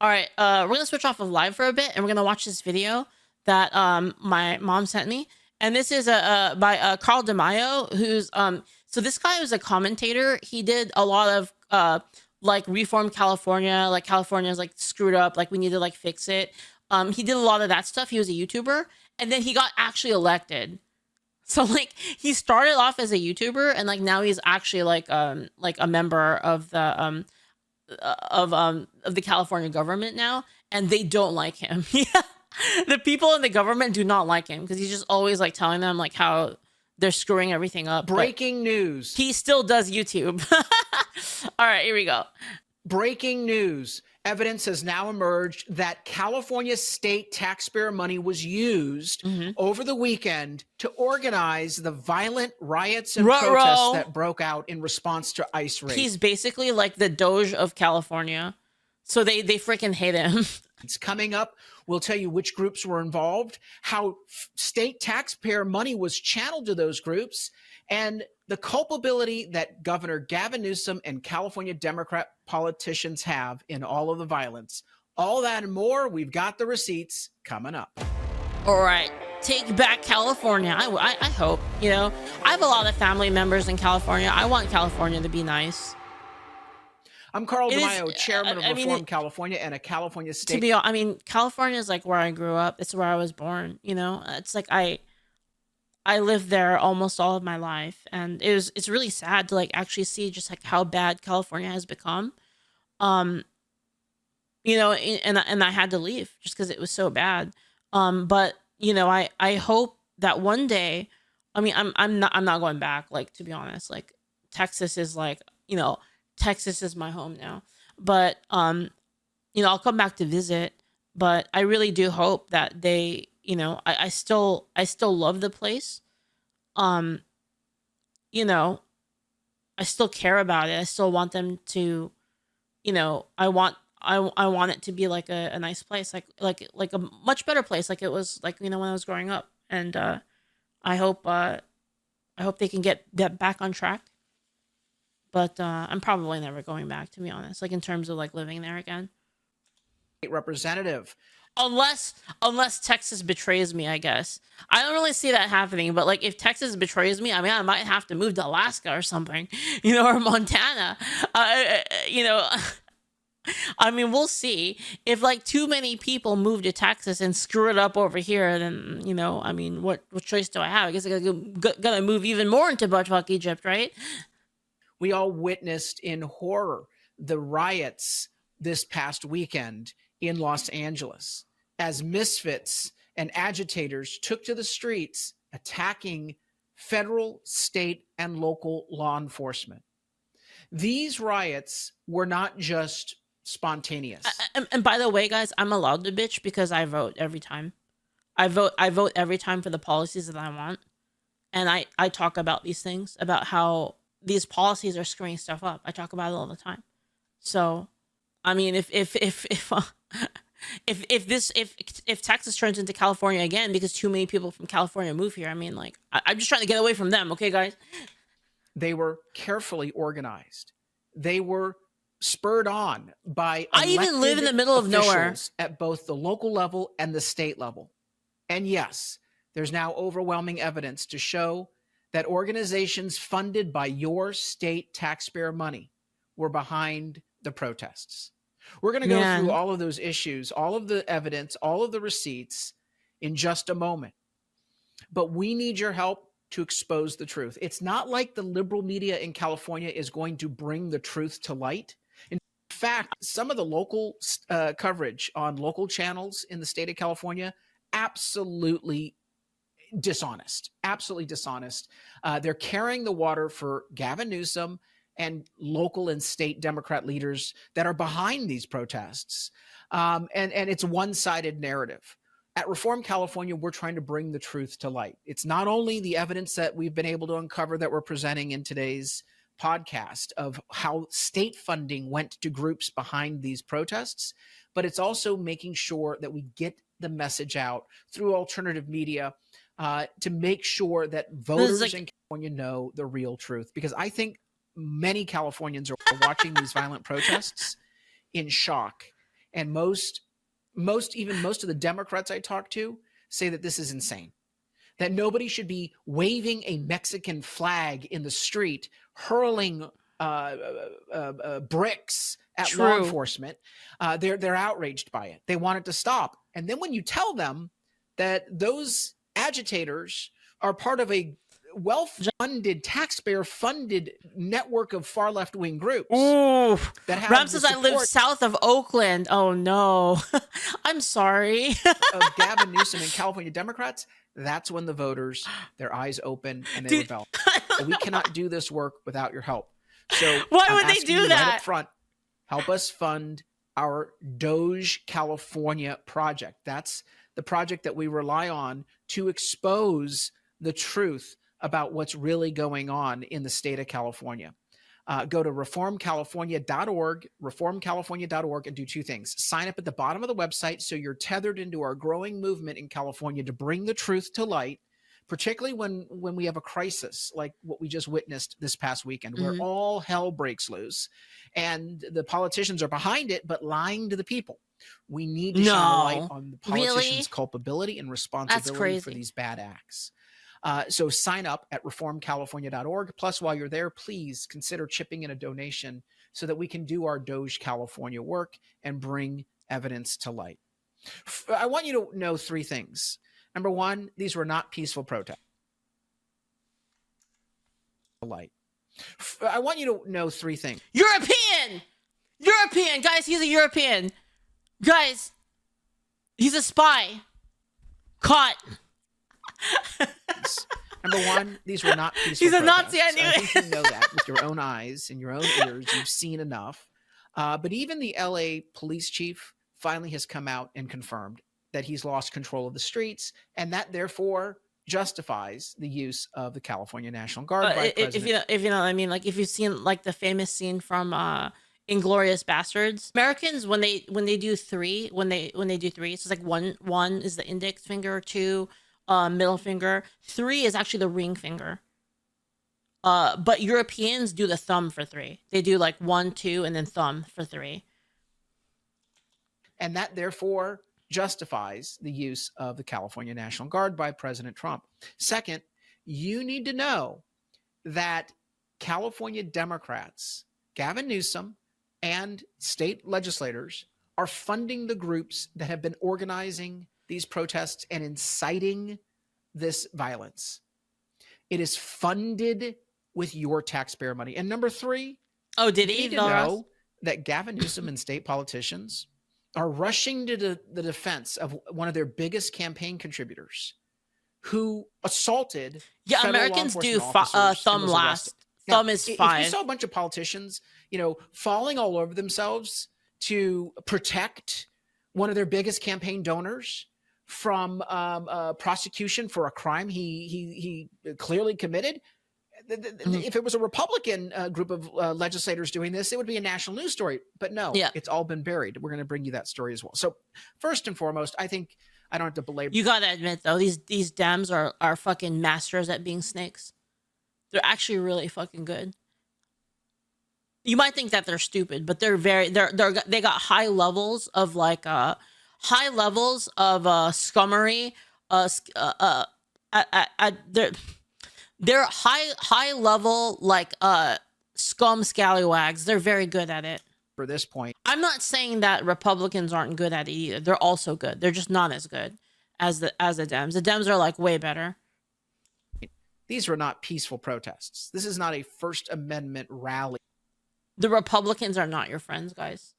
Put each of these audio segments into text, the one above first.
All right, we're gonna switch off of live for a bit, and we're gonna watch this video that my mom sent me, and this is by Carl DeMaio, who's so this guy was a commentator. He did a lot of like reform California, like California's like screwed up, like we need to like fix it. He did a lot of that stuff. He was a YouTuber, and then he got actually elected. So like he started off as a YouTuber, and like now he's actually like a member of the California government now, and they don't like him. Yeah, the people in the government do not like him because he's just always like telling them like how they're screwing everything up. Breaking news. He still does YouTube. All right, here we go. Breaking news. Evidence has now emerged that California state taxpayer money was used over the weekend to organize the violent riots and protests that broke out in response to ICE raids. He's basically like the Doge of California. So they freaking hate him. It's coming up. We'll tell you which groups were involved, how state taxpayer money was channeled to those groups, and the culpability that Governor Gavin Newsom and California Democrat politicians have in all of the violence. All that and more, we've got the receipts coming up. All right, take back California. I hope, you know, I have a lot of family members in California. I want California to be nice. I'm Carl DeMaio, chairman of Reform California and a California state. To be honest, I mean, California is like where I grew up. It's where I was born, you know? It's like I lived there almost all of my life, and it's really sad to like actually see just like how bad California has become. You know, and I had to leave just because it was so bad. But you know, I hope that one day, I mean, I'm not going back. Like, to be honest, like Texas is like, you know, Texas is my home now. But you know, I'll come back to visit. But I really do hope that they, you know, I still love the place. You know, I still care about it. I still want them to, you know, I want it to be like a nice place, like a much better place, like it was like, you know, when I was growing up. And I hope they can get back on track. But I'm probably never going back, to be honest, like in terms of like living there again. Representative. Unless Texas betrays me, I guess. I don't really see that happening, but like if Texas betrays me, I mean, I might have to move to Alaska or something, you know, or Montana. You know, I mean, we'll see. If like too many people move to Texas and screw it up over here, then, you know, I mean, what choice do I have? I guess I gotta move even more into buttfuck Egypt, right? We all witnessed in horror the riots this past weekend in Los Angeles as misfits and agitators took to the streets attacking federal, state, and local law enforcement. These riots were not just spontaneous. And by the way, guys, I'm allowed to bitch because I vote every time. I vote every time for the policies that I want. And I talk about these things, about how these policies are screwing stuff up. I talk about it all the time. So, I mean, if Texas turns into California again because too many people from California move here, I mean, like, I'm just trying to get away from them, okay, guys? They were carefully organized. They were spurred on by I even live in the middle of nowhere at both the local level and the state level. And yes, there's now overwhelming evidence to show that organizations funded by your state taxpayer money were behind the protests. We're going to go through all of those issues, all of the evidence, all of the receipts in just a moment. But we need your help to expose the truth. It's not like the liberal media in California is going to bring the truth to light. In fact, some of the local coverage on local channels in the state of California, absolutely dishonest, absolutely dishonest. They're carrying the water for Gavin Newsom and local and state Democrat leaders that are behind these protests. And it's one-sided narrative. At Reform California, we're trying to bring the truth to light. It's not only the evidence that we've been able to uncover that we're presenting in today's podcast of how state funding went to groups behind these protests, but it's also making sure that we get the message out through alternative media to make sure that voters in California know the real truth. Because I think many Californians are watching these violent protests in shock. And most of the Democrats I talk to say that this is insane, that nobody should be waving a Mexican flag in the street, hurling bricks at law enforcement. They're outraged by it. They want it to stop. And then when you tell them that those agitators are part of a well-funded, taxpayer-funded network of far left-wing groups. Ooh, that have Ram says I live south of Oakland. Oh no, I'm sorry. of Gavin Newsom and California Democrats, that's when the voters, their eyes open and they rebel. But we cannot do this work without your help. So why would they do that? Right up front, help us fund our Doge California project. That's the project that we rely on to expose the truth about what's really going on in the state of California. Go to reformcalifornia.org, and do two things. Sign up at the bottom of the website so you're tethered into our growing movement in California to bring the truth to light, particularly when we have a crisis like what we just witnessed this past weekend, where all hell breaks loose and the politicians are behind it, but lying to the people. We need to shine a light on the politicians' culpability and responsibility for these bad acts. So sign up at reformcalifornia.org. Plus, while you're there, please consider chipping in a donation so that we can do our Doge California work and bring evidence to light. I want you to know three things. Number one, these were not peaceful protests. I want you to know three things. European, guys, he's a European. Guys, he's a spy. Caught. Number one, these were not peaceful He's a protests. Nazi, I knew it. I think you know that with your own eyes and your own ears. You've seen enough. But even the LA police chief finally has come out and confirmed that he's lost control of the streets, and that therefore justifies the use of the California National Guard by President. If you know what I mean, like if you've seen like the famous scene from Inglorious Bastards, Americans when they do three, so it's like one is the index finger, two middle finger, three is actually the ring finger. But Europeans do the thumb for three. They do like 1, 2, and then thumb for three. And that therefore justifies the use of the California National Guard by President Trump. Second, you need to know that California Democrats, Gavin Newsom, and state legislators are funding the groups that have been organizing these protests and inciting this violence. It is funded with your taxpayer money. And number three, you need to know that Gavin Newsom and state politicians are rushing to the defense of one of their biggest campaign contributors who assaulted Americans do thumb last. Thumb is fine. If you saw a bunch of politicians, falling all over themselves to protect one of their biggest campaign donors from prosecution for a crime he clearly committed, if it was a Republican group of legislators doing this, it would be a national news story. But no, it's all been buried. We're going to bring you that story as well. So first and foremost, I think I don't have to belabor. You got to admit, though, these Dems are fucking masters at being snakes. They're actually really fucking good. You might think that they're stupid, but they got high levels of scummery. They're high level scum scallywags. They're very good at it. For this point, I'm not saying that Republicans aren't good at it either. They're also good. They're just not as good as the Dems. The Dems are way better. These were not peaceful protests. This is not a First Amendment rally. The Republicans are not your friends, guys.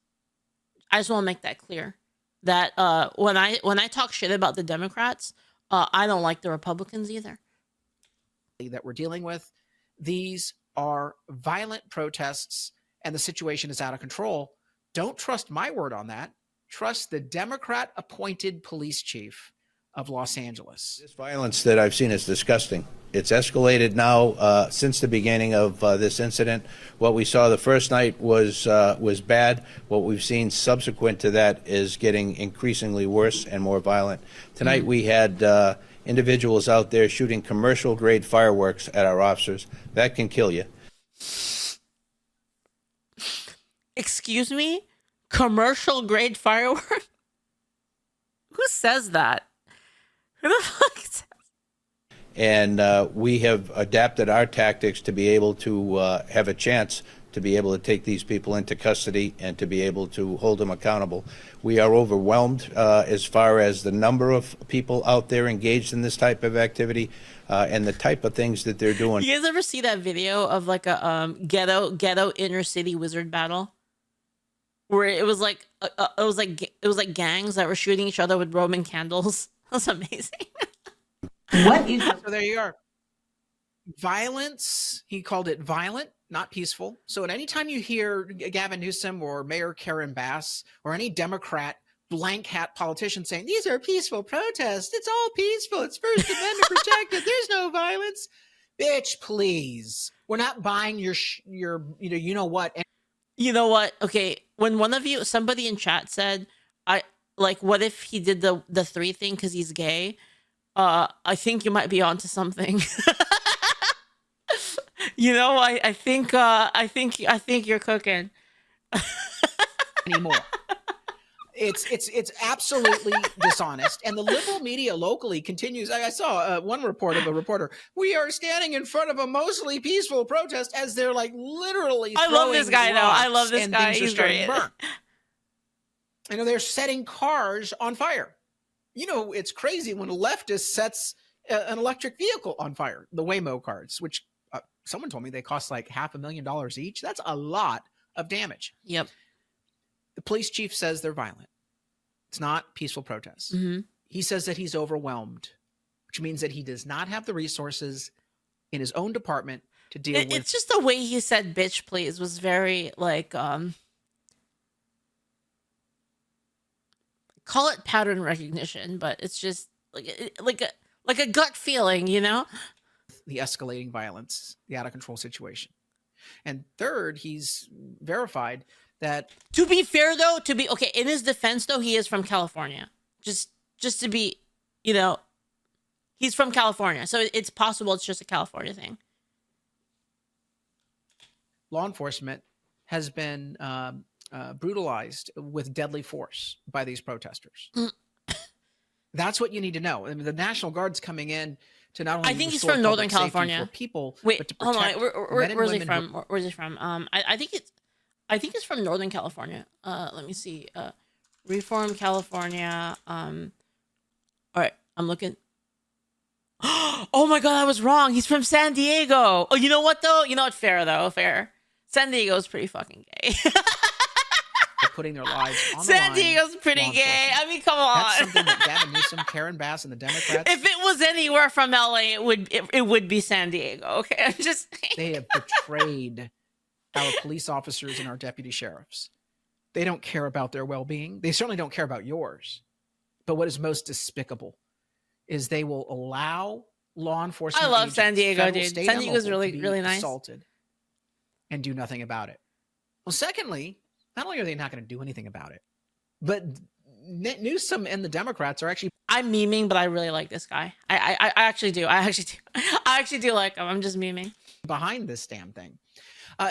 I just want to make that clear. That when I talk shit about the Democrats, I don't like the Republicans either. That we're dealing with, these are violent protests, and the situation is out of control. Don't trust my word on that. Trust the Democrat-appointed police chief of Los Angeles. This violence that I've seen is disgusting. It's escalated now since the beginning of this incident. What we saw the first night was bad. What we've seen subsequent to that is getting increasingly worse and more violent. Tonight we had individuals out there shooting commercial-grade fireworks at our officers. That can kill you. Excuse me? Commercial grade firework? Who says that? Who the fuck says? And we have adapted our tactics to be able to have a chance to be able to take these people into custody and to be able to hold them accountable. We are overwhelmed as far as the number of people out there engaged in this type of activity and the type of things that they're doing. You guys ever see that video of like a ghetto inner city wizard battle, where it was like gangs that were shooting each other with Roman candles? That's amazing. What is so there you are. Violence, he called it violent, not peaceful. So at any time you hear Gavin Newsom or Mayor Karen Bass or any Democrat blank hat politician saying these are peaceful protests, it's all peaceful, it's First Amendment protected, there's no violence. Bitch, please. We're not buying your you know what. You know what? Okay, when one of you, somebody in chat said, what if he did the 3 thing because he's gay? I think you might be onto something. You know, I think you're cooking. Anymore. It's absolutely dishonest. And the liberal media locally continues. I saw one report of a reporter. We are standing in front of a mostly peaceful protest as they're like literally. I love this guy though. I love this guy. He's starting to burn. You know, they're setting cars on fire. You know, it's crazy when a leftist sets an electric vehicle on fire. The Waymo cards, which someone told me they cost like $500,000 each. That's a lot of damage. Yep. The police chief says they're violent. It's not peaceful protests. Mm-hmm. He says that he's overwhelmed, which means that he does not have the resources in his own department to deal with. It's just the way he said "bitch, please" was very like call it pattern recognition, but it's just like a gut feeling, you know? The escalating violence, the out of control situation. And third, he's verified that. To be fair though, in his defense though, he is from California. Just to be, you know, he's from California. So it's possible it's just a California thing. Law enforcement has been brutalized with deadly force by these protesters. That's what you need to know. I mean, the National Guard's coming in to not only. I think he's from Northern California. People, wait, but to hold on. Where's he from? Who... Where's he from? I think it's from Northern California. Let me see. Reform, California. All right, I'm looking. Oh my God, I was wrong. He's from San Diego. Oh, you know what though? You know what? Fair though. Fair. San Diego's pretty fucking gay. Putting their lives on the San line. Diego's pretty gay. I mean, come on. That's something that Gavin Newsom, Karen Bass, and the Democrats. If it was anywhere from LA, it would be San Diego. Okay, I'm just. They have betrayed our police officers and our deputy sheriffs. They don't care about their well-being. They certainly don't care about yours. But what is most despicable is they will allow law enforcement. I love agents, San Diego, federal, dude. state, San and Diego's local, really nice. Assaulted and do nothing about it. Well, secondly, not only are they not going to do anything about it, but Newsom and the Democrats are actually. I'm memeing, but I really like this guy. I actually do. I actually do like him. I'm just memeing. Behind this damn thing.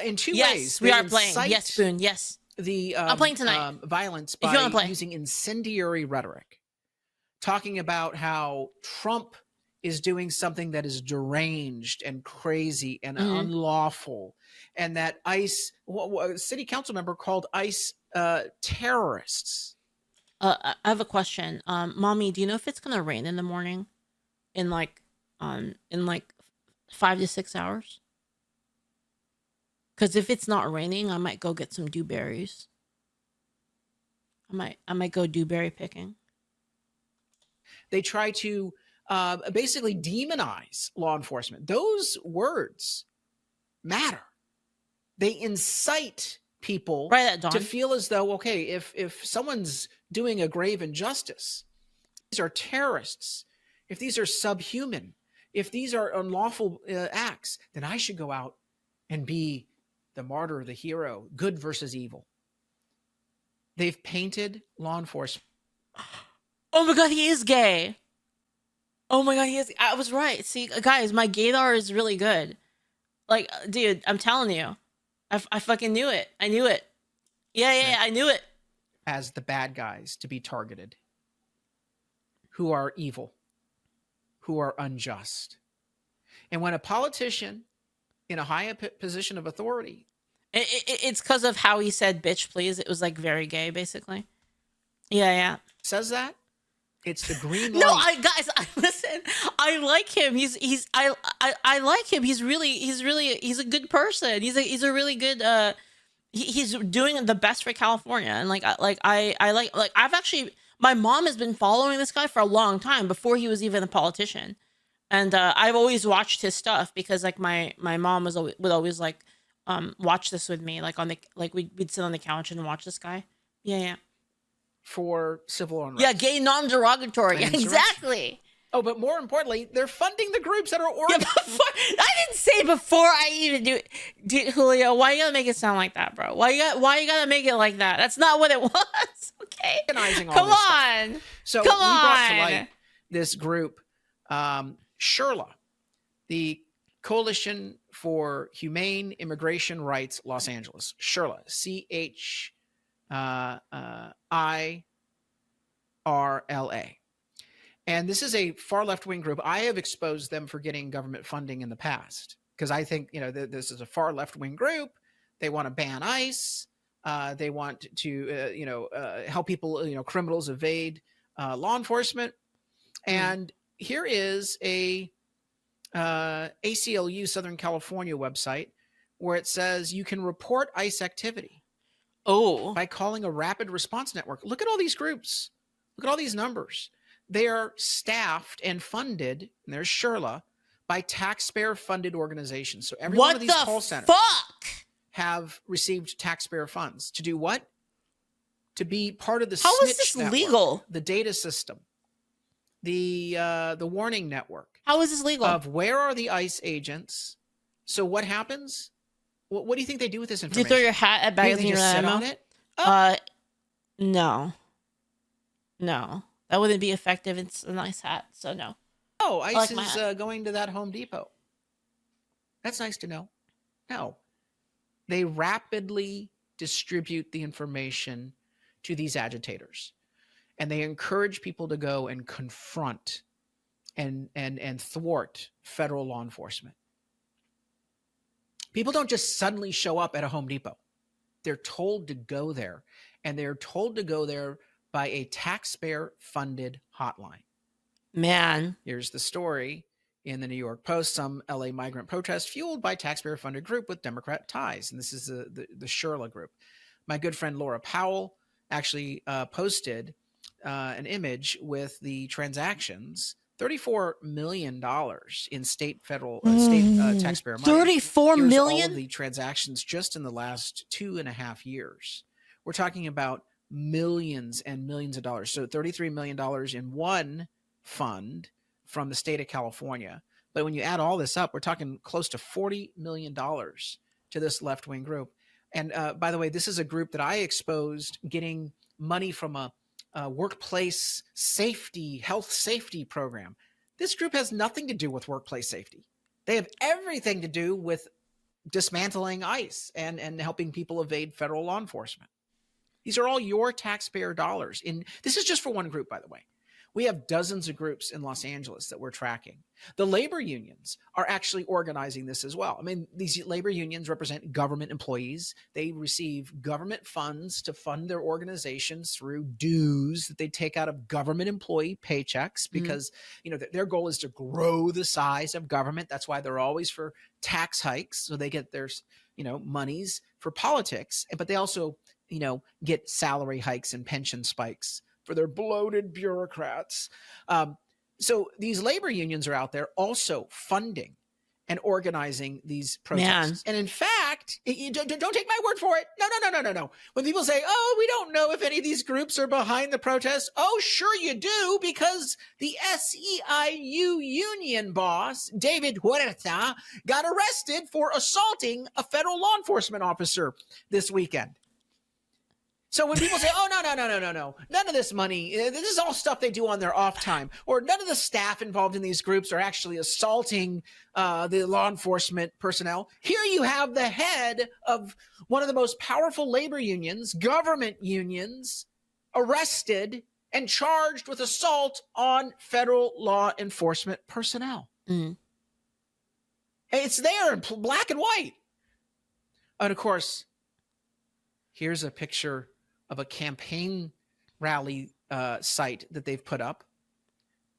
In two ways. Yes, we are playing. Yes, Spoon. Yes. I'm playing tonight. Violence by using incendiary rhetoric, talking about how Trump is doing something that is deranged and crazy and unlawful, and that ICE, a city council member called ICE terrorists. I have a question. Mommy, do you know if it's gonna rain in the morning, in like 5 to 6 hours? Because if it's not raining, I might go get some dewberries. I might go dewberry picking. They try to basically demonize law enforcement. Those words matter. They incite people to feel as though, okay, if someone's doing a grave injustice, these are terrorists, if these are subhuman, if these are unlawful acts, then I should go out and be the martyr, the hero, good versus evil. They've painted law enforcement. Oh my God, he is gay. Oh my God, he is. I was right. See, guys, my gaydar is really good. Like, dude, I'm telling you, I fucking knew it. I knew it. Yeah, I knew it. as the bad guys to be targeted, who are evil, who are unjust. And when a politician in a high position of authority, it's because of how he said "bitch, please." It was like very gay, basically. Yeah. says that, it's the green light. No, listen. I like him. I like him. He's a good person. He's a really good. He's doing the best for California, and I've actually, my mom has been following this guy for a long time before he was even a politician, and I've always watched his stuff because like my mom would always like watch this with me, like we'd sit on the couch and watch this guy. Yeah. For civil unrest. Yeah, gay non-derogatory. Yeah, exactly. Oh, but more importantly, they're funding the groups that are organized. Yeah, I didn't say before I even do Julio. Why you gotta make it sound like that, bro? Why you gotta make it like that? That's not what it was. Okay. Organizing all Come this on. Stuff. So Come we brought to on. light this group, CHIRLA, the Coalition for Humane Immigration Rights, Los Angeles. CHIRLA, CHIRLA. And this is a far left-wing group. I have exposed them for getting government funding in the past because I think, this is a far left-wing group. They want to ban ICE. They want to, help people, criminals evade law enforcement. And here is a ACLU Southern California website where it says you can report ICE activity by calling a rapid response network. Look at all these groups. Look at all these numbers. They are staffed and funded, and there's CHIRLA, by taxpayer-funded organizations. So every one of these call centers have received taxpayer funds to do what? To be part of the How snitch is this network, legal? the data system, the warning network. How is this legal? Of where are the ICE agents? So what happens? What do you think they do with this Do you information? throw your hat at bags They and just sit ammo? on it? Oh. No. That wouldn't be effective. It's a nice hat, so no. Oh, ICE like is going to that Home Depot. That's nice to know. No. They rapidly distribute the information to these agitators. And they encourage people to go and confront and thwart federal law enforcement. People don't just suddenly show up at a Home Depot. They're told to go there, and they're told to go there by a taxpayer-funded hotline. Man. Here's the story in the New York Post. Some LA migrant protest fueled by taxpayer-funded group with Democrat ties. And this is the CHIRLA group. My good friend Laura Powell actually posted an image with the transactions, $34 million in state taxpayer money. $34 million? All of the transactions just in the last 2.5 years. We're talking about millions and millions of dollars. So $33 million in one fund from the state of California. But when you add all this up, we're talking close to $40 million to this left-wing group. And by the way, this is a group that I exposed getting money from a workplace safety, health safety program. This group has nothing to do with workplace safety. They have everything to do with dismantling ICE and helping people evade federal law enforcement. These are all your taxpayer dollars. This is just for one group, by the way. We have dozens of groups in Los Angeles that we're tracking. The labor unions are actually organizing this as well. I mean, these labor unions represent government employees. They receive government funds to fund their organizations through dues that they take out of government employee paychecks because, their goal is to grow the size of government. That's why they're always for tax hikes. So they get their, monies for politics, but they also, get salary hikes and pension spikes for their bloated bureaucrats. So these labor unions are out there also funding and organizing these protests. And in fact, don't take my word for it. No. When people say, oh, we don't know if any of these groups are behind the protests. Oh, sure you do, because the SEIU union boss, David Huerta, got arrested for assaulting a federal law enforcement officer this weekend. So when people say, oh, no, none of this money, this is all stuff they do on their off time, or none of the staff involved in these groups are actually assaulting the law enforcement personnel. Here you have the head of one of the most powerful labor unions, government unions, arrested and charged with assault on federal law enforcement personnel. Mm. It's there in black and white. And of course, here's a picture of a campaign rally site that they've put up.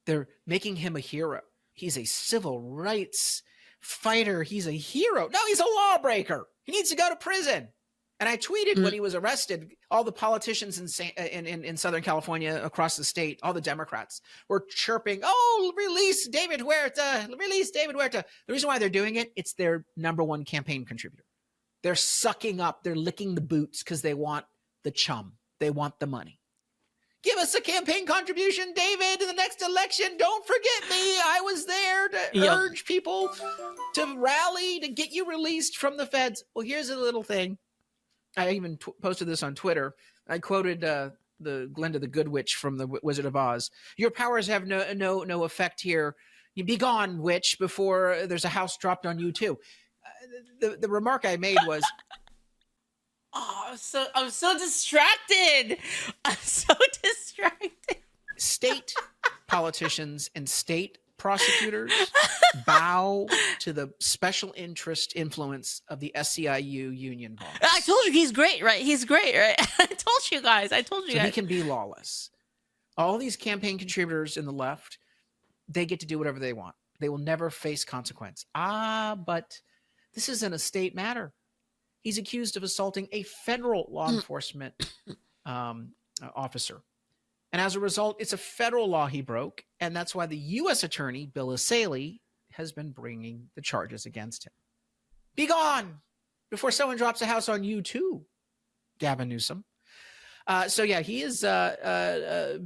They're making him a hero. He's a civil rights fighter. He's a hero. No, he's a lawbreaker. He needs to go to prison. And I tweeted when he was arrested, all the politicians in Southern California, across the state, all the Democrats were chirping, "Oh, release David Huerta, release David Huerta." The reason why they're doing it, it's their #1 campaign contributor. They're sucking up, they're licking the boots because they want the chum. They want the money. Give us a campaign contribution, David, in the next election. Don't forget me. I was there to urge people to rally to get you released from the feds. Well, here's a little thing. I even posted this on Twitter. I quoted the Glinda the Good Witch from the Wizard of Oz. "Your powers have no effect here. You be gone, witch, before there's a house dropped on you too." The remark I made was, "Oh, I'm so distracted. I'm so distracted." State politicians and state prosecutors bow to the special interest influence of the SEIU union boss. I told you he's great, right? He's great, right? I told you guys. So he can be lawless. All these campaign contributors in the left, they get to do whatever they want. They will never face consequence. But this isn't a state matter. He's accused of assaulting a federal law enforcement officer. And as a result, it's a federal law he broke. And that's why the U.S. attorney, Bill Asaley, has been bringing the charges against him. Be gone before someone drops a house on you too, Gavin Newsom. He is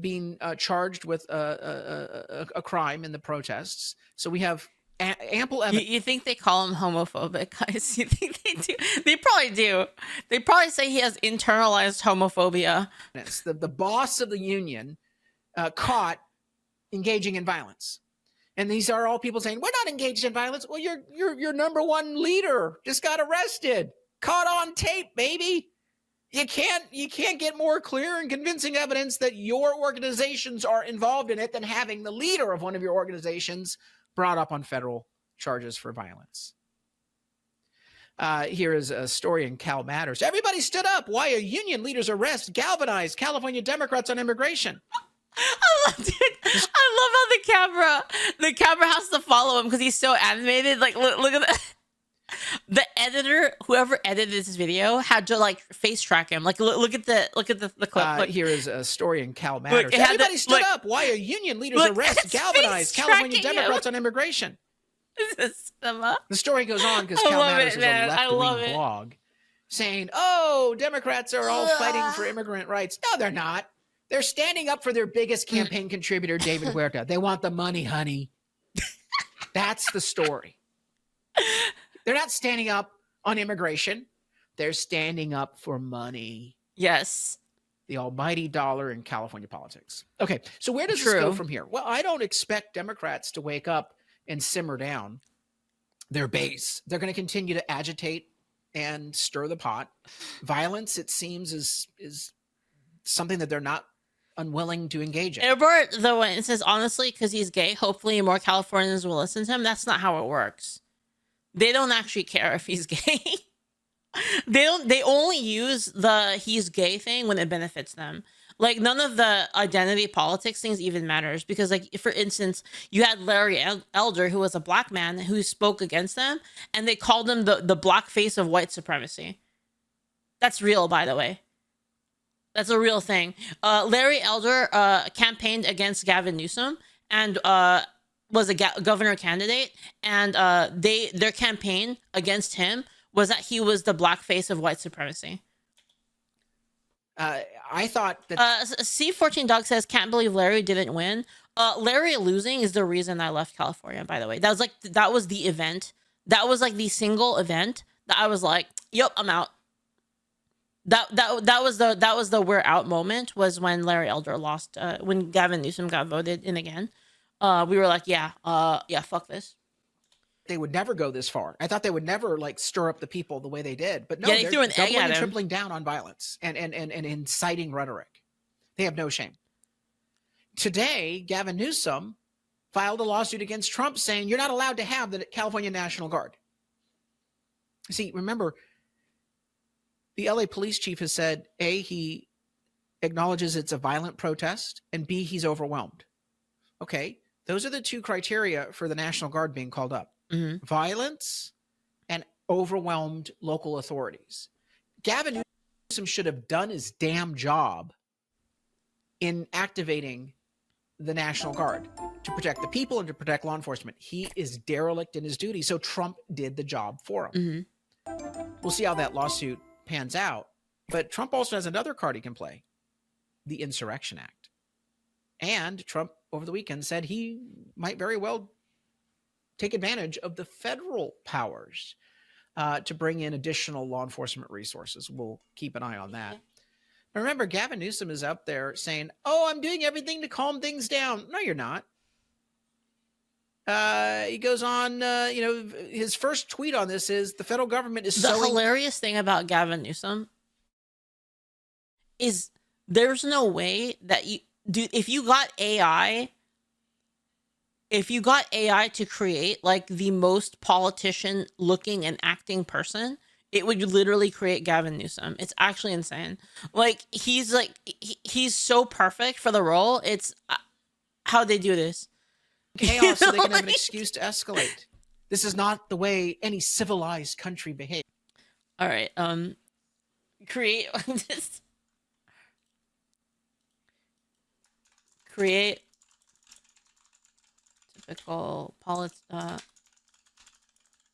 being charged with a crime in the protests. So we have ample evidence. You think they call him homophobic, guys? You think they do? They probably do. They probably say he has internalized homophobia. The boss of the union caught engaging in violence. And these are all people saying, "We're not engaged in violence." Well, your #1 leader just got arrested. Caught on tape, baby. You can't get more clear and convincing evidence that your organizations are involved in it than having the leader of one of your organizations brought up on federal charges for violence. Here is a story in Cal Matters. "Everybody stood up. Why a union leader's arrest galvanized California Democrats on immigration." I love how the camera has to follow him because he's so animated. Like, look at that. The editor, whoever edited this video, had to like face track him. Like, look at the clip. Here is a story in Cal Matters. "Everybody stood up. Why a union leader's arrest galvanized California Democrats on immigration." The story goes on because Cal Matters is a left-wing blog saying, "Oh, Democrats are all fighting for immigrant rights." No, they're not. They're standing up for their biggest campaign contributor, David Huerta. They want the money, honey. That's the story. They're not standing up on immigration. They're standing up for money. Yes. The almighty dollar in California politics. Okay, so where does this go from here? Well, I don't expect Democrats to wake up and simmer down their base. They're going to continue to agitate and stir the pot. Violence, it seems, is something that they're not unwilling to engage in. Albert, though, it says, honestly, because he's gay, hopefully more Californians will listen to him. That's not how it works. They don't actually care if he's gay. They only use the he's gay thing when it benefits them. Like, none of the identity politics things even matters because, like, for instance, you had Larry Elder, who was a black man who spoke against them, and they called him the black face of white supremacy. That's real, by the way. That's a real thing. Larry Elder campaigned against Gavin Newsom and was a governor candidate, and their campaign against him was that he was the black face of white supremacy. I thought that C14 Dog says, "Can't believe Larry didn't win." Larry losing is the reason I left California, by the way. That was the event. That was like the single event that I was like, "Yep, I'm out." That was the we're out moment, was when Larry Elder lost, when Gavin Newsom got voted in again. We were like, yeah, fuck this. They would never go this far. I thought they would never like stir up the people the way they did, but no, Yeah, they threw an egg doubling at and him. tripling down on violence and inciting rhetoric. They have no shame. Today, Gavin Newsom filed a lawsuit against Trump saying you're not allowed to have the California National Guard. See, remember, the LA police chief has said, A, he acknowledges it's a violent protest, and B, he's overwhelmed. Okay, those are the two criteria for the National Guard being called up. Mm-hmm. Violence and overwhelmed local authorities. Gavin Newsom should have done his damn job in activating the National Guard to protect the people and to protect law enforcement. He is derelict in his duty, so Trump did the job for him. Mm-hmm. We'll see how that lawsuit pans out. But Trump also has another card he can play, the Insurrection Act. And Trump, over the weekend, said he might very well take advantage of the federal powers to bring in additional law enforcement resources. We'll keep an eye on that. Now remember, Gavin Newsom is out there saying, oh, I'm doing everything to calm things down. No, you're not. He goes on, his first tweet on this is the federal government is the sowing. hilarious thing about Gavin Newsom is there's no way that you do if you got AI to create like the most politician looking and acting person, it would literally create Gavin Newsom. It's actually insane. Like he's so perfect for the role. It's how they do this. Chaos so they can have an excuse to escalate. This is not the way any civilized country behaves. All right. Create create typical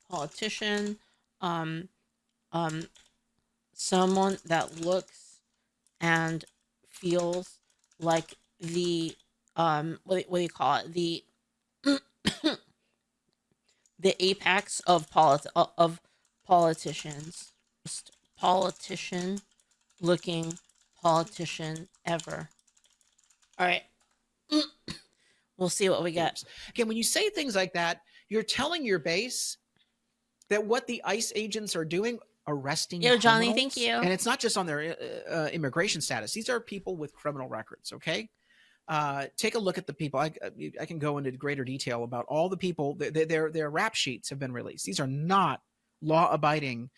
politician, someone that looks and feels like the what do you call it, the the apex of politicians, most politician looking politician ever. All right. We'll see what we get. Again, when you say things like that, you're telling your base that what the ICE agents are doing, arresting Johnny, criminals, thank you. and it's not just on their immigration status. These are people with criminal records, okay? Take a look at the people. I can go into greater detail about all the people. Their rap sheets have been released. These are not law-abiding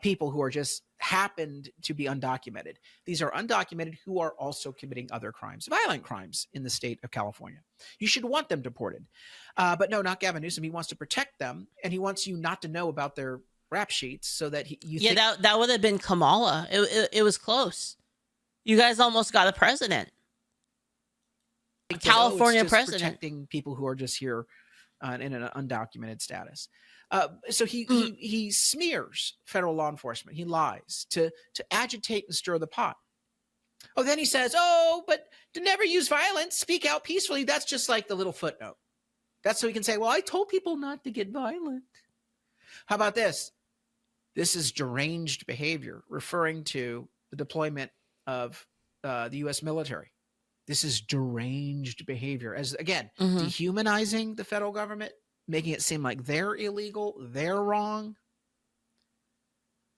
people who are just happened to be undocumented. These are undocumented who are also committing other crimes, violent crimes in the state of California. You should want them deported. But no, not Gavin Newsom. He wants to protect them, and he wants you not to know about their rap sheets so that that would have been Kamala. It was close. You guys almost got a president. A California president. Protecting people who are just here in an undocumented status. So he smears federal law enforcement. He lies to agitate and stir the pot. Oh, then he says, oh, but to never use violence, speak out peacefully. That's just like the little footnote. That's so he can say, well, I told people not to get violent. How about this? This is deranged behavior, referring to the deployment of the U.S. military. This is deranged behavior, as again, dehumanizing the federal government, making it seem like they're illegal, they're wrong.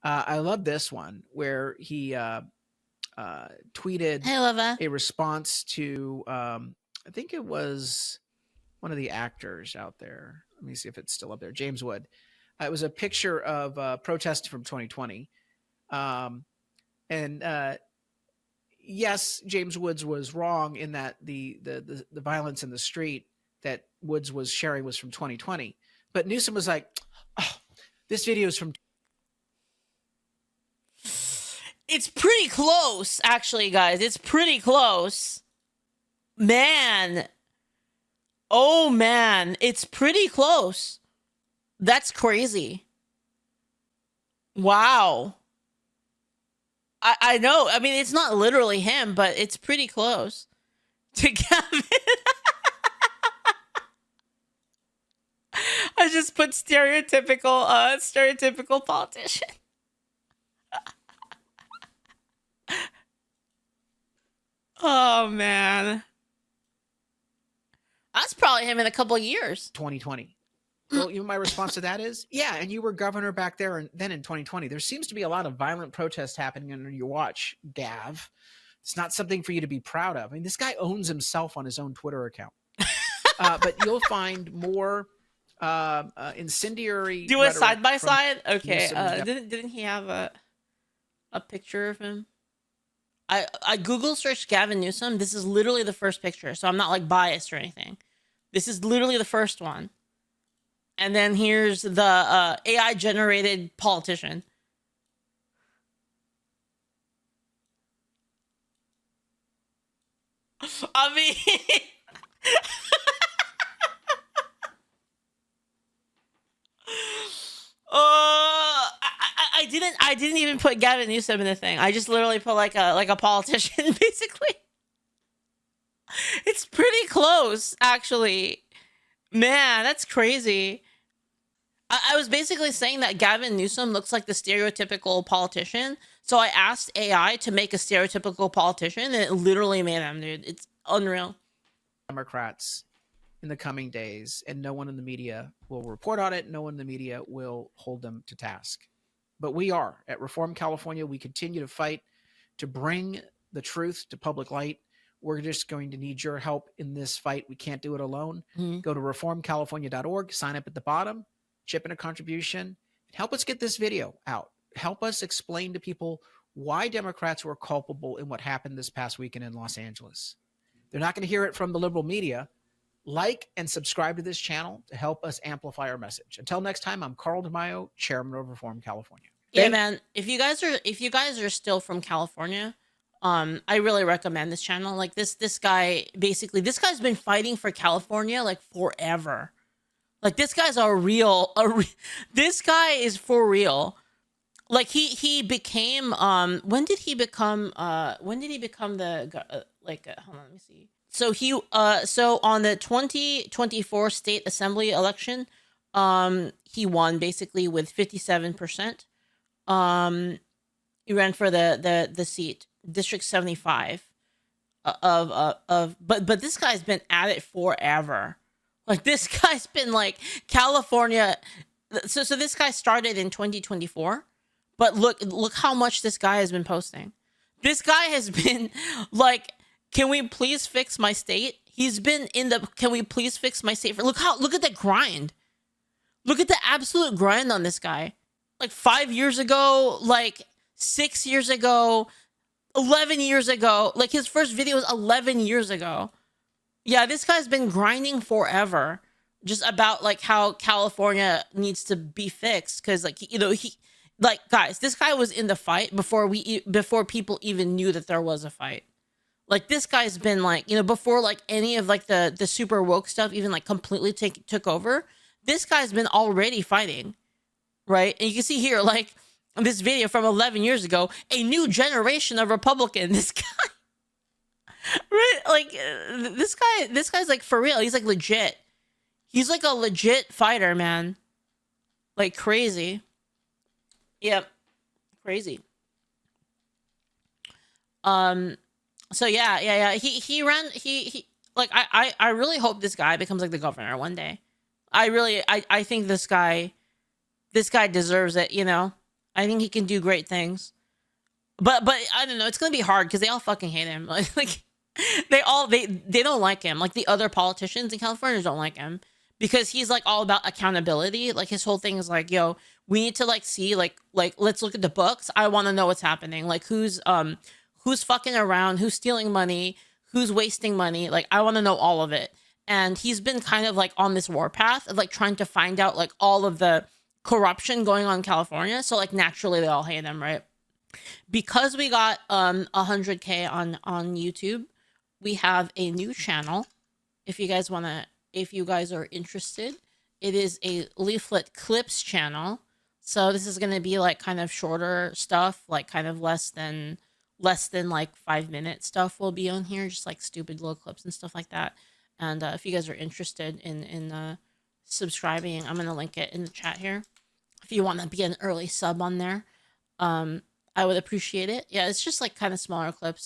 I love this one where he tweeted a response to, I think it was one of the actors out there. Let me see if it's still up there. James Wood. It was a picture of a protest from 2020. Yes, James Woods was wrong in that the violence in the street that Woods was sharing was from 2020. But Newsom was like, oh, this video is from... It's pretty close, actually, guys. It's pretty close. Man. Oh, man. It's pretty close. That's crazy. Wow. I know. I mean, it's not literally him, but it's pretty close to Gavin. I just put stereotypical politician. Oh, man. That's probably him in a couple of years. 2020. Well, my response to that is, yeah, and you were governor back there, and then in 2020, there seems to be a lot of violent protests happening under your watch, Gav. It's not something for you to be proud of. I mean, this guy owns himself on his own Twitter account. But you'll find more incendiary. Do a side by side. Okay. Newsom. Didn't he have a picture of him? I Google searched Gavin Newsom. This is literally the first picture, so I'm not like biased or anything. This is literally the first one. And then here's the AI generated politician. I mean, I didn't even put Gavin Newsom in the thing. I just literally put like a politician, basically. It's pretty close, actually. Man, that's crazy. I was basically saying that Gavin Newsom looks like the stereotypical politician. So I asked AI to make a stereotypical politician, and it literally made him, dude. It's unreal. Democrats in the coming days, and no one in the media will report on it. No one in the media will hold them to task. But we are at Reform California. We continue to fight to bring the truth to public light. We're just going to need your help in this fight. We can't do it alone. Mm-hmm. Go to reformcalifornia.org, sign up at the bottom, chip in a contribution, and help us get this video out. Help us explain to people why Democrats were culpable in what happened this past weekend in Los Angeles. They're not going to hear it from the liberal media. Like and subscribe to this channel to help us amplify our message. Until next time, I'm Carl DeMaio, Chairman of Reform California. Yeah, man. If you guys are still from California, I really recommend this channel. Like this guy, basically, this guy's been fighting for California like forever. Like this guy's this guy is for real. Like he became when did he become the hold on, let me see. So so on the 2024 state assembly election, he won basically with 57%. He ran for the seat, District 75 but this guy's been at it forever. Like this guy's been like California. So this guy started in 2024, but look how much this guy has been posting. This guy has been like, can we please fix my state? He's been in the, can we please fix my state? Look at the grind. Look at the absolute grind on this guy. Like 5 years ago, like 6 years ago, 11 years ago. Like his first video was 11 years ago. Yeah, this guy's been grinding forever. Just about like how California needs to be fixed. Cause like, guys, this guy was in the fight before people even knew that there was a fight. Like this guy's been like, before like any of like the super woke stuff even like completely took over, this guy's been already fighting, right? And you can see here, like this video from 11 years ago, a new generation of Republican. This guy, right? Like this guy's like for real. He's like legit. He's like a legit fighter, man. Like crazy. Yep, crazy. So yeah. He like I really hope this guy becomes like the governor one day. I think this guy deserves it, I think he can do great things. But I don't know, it's gonna be hard because they all fucking hate him. Like they don't like him. Like the other politicians in California don't like him because he's like all about accountability. Like his whole thing is like, yo, we need to like see like let's look at the books. I want to know what's happening. Like who's fucking around, who's stealing money, who's wasting money. Like I want to know all of it. And he's been kind of like on this warpath of like trying to find out like all of the corruption going on in California. So like naturally they all hate him, right? Because we got 100K on YouTube, we have a new channel. If you guys are interested, it is a Leaflit clips channel. So this is going to be like kind of shorter stuff, like kind of less than like 5-minute stuff will be on here, just like stupid little clips and stuff like that. And if you guys are interested in subscribing, I'm going to link it in the chat here. If you want to be an early sub on there, I would appreciate it. Yeah, it's just like kind of smaller clips.